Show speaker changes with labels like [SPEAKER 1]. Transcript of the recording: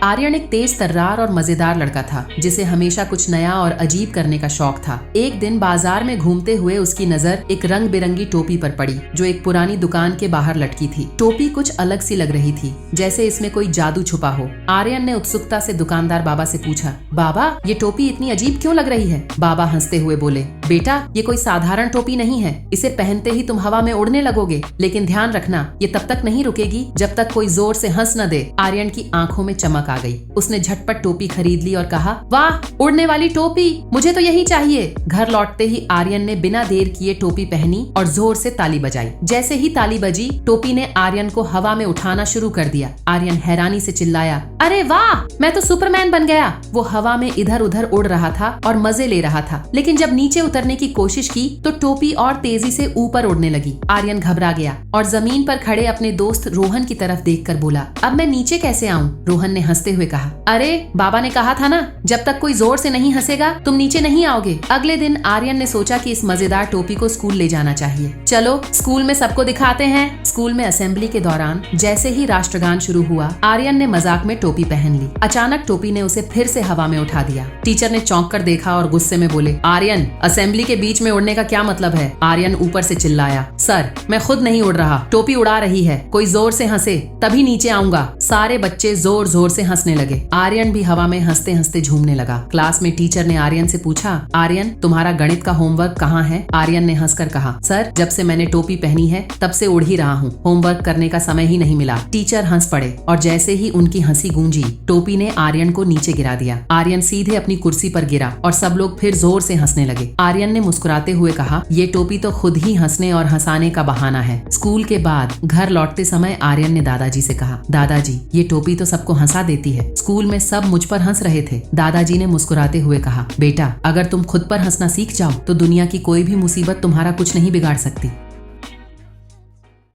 [SPEAKER 1] आर्यन एक तेज तर्रार और मजेदार लड़का था जिसे हमेशा कुछ नया और अजीब करने का शौक था। एक दिन बाजार में घूमते हुए उसकी नजर एक रंग बिरंगी टोपी पर पड़ी जो एक पुरानी दुकान के बाहर लटकी थी। टोपी कुछ अलग सी लग रही थी, जैसे इसमें कोई जादू छुपा हो। आर्यन ने उत्सुकता से दुकानदार बाबा से पूछा, बाबा ये टोपी इतनी अजीब क्यों लग रही है? बाबा हंसते हुए बोले, बेटा ये कोई साधारण टोपी नहीं है, इसे पहनते ही तुम हवा में उड़ने लगोगे, लेकिन ध्यान रखना ये तब तक नहीं रुकेगी जब तक कोई जोर से हंस न दे। आर्यन की आंखों में चमक आ गई। उसने झटपट टोपी खरीद ली और कहा, वाह उड़ने वाली टोपी, मुझे तो यही चाहिए। घर लौटते ही आर्यन ने बिना देर किए टोपी पहनी और जोर से ताली बजाई। जैसे ही ताली बजी, टोपी ने आर्यन को हवा में उठाना शुरू कर दिया। आर्यन हैरानी से चिल्लाया, अरे वाह, मैं तो सुपरमैन बन गया। वो हवा में इधर उधर उड़ रहा था और मजे ले रहा था, लेकिन जब नीचे उतरने की कोशिश की तो टोपी और तेजी से ऊपर उड़ने लगी। आर्यन घबरा गया और जमीन पर खड़े अपने दोस्त रोहन की तरफ देखकर बोला, अब मैं नीचे कैसे आऊं? रोहन ने हंसते हुए कहा, अरे बाबा ने कहा था ना, जब तक कोई जोर से नहीं हंसेगा तुम नीचे नहीं आओगे। अगले दिन आर्यन ने सोचा कि इस मजेदार टोपी को स्कूल ले जाना चाहिए। चलो स्कूल में सबको दिखाते हैं। स्कूल में असेंबली के दौरान जैसे ही राष्ट्रगान शुरू हुआ, आर्यन ने मजाक में टोपी पहन ली। अचानक टोपी ने उसे फिर से हवा में उठा दिया। टीचर ने चौंक कर देखा और गुस्से में बोले, आर्यन असेंबली के बीच में उड़ने का क्या मतलब है? आर्यन ऊपर से चिल्लाया, सर मैं खुद नहीं उड़ रहा, टोपी उड़ा रही है। कोई जोर से हंसे तभी नीचे आऊंगा। सारे बच्चे जोर जोर से हंसने लगे। आर्यन भी हवा में हंसते हंसते झूमने लगा। क्लास में टीचर ने आर्यन से पूछा, आर्यन तुम्हारा गणित का होमवर्क कहाँ है? आर्यन ने हंसकर कहा, सर जब से मैंने टोपी पहनी है तब से उड़ ही रहा हूँ, होमवर्क करने का समय ही नहीं मिला। टीचर हंस पड़े और जैसे ही उनकी हंसी गूंजी, टोपी ने आर्यन को नीचे गिरा दिया। आर्यन सीधे अपनी कुर्सी पर गिरा और सब लोग फिर जोर से हंसने लगे। आर्यन ने मुस्कुराते हुए कहा, ये टोपी तो खुद ही हंसने और हंसाने का बहाना है। स्कूल के बाद घर लौटते समय आर्यन ने दादाजी से कहा, दादाजी ये टोपी तो सबको हंसा देती है, स्कूल में सब मुझ पर हंस रहे थे। दादाजी ने मुस्कुराते हुए कहा, बेटा अगर तुम खुद पर हंसना सीख जाओ तो दुनिया की कोई भी मुसीबत तुम्हारा कुछ नहीं बिगाड़ सकती।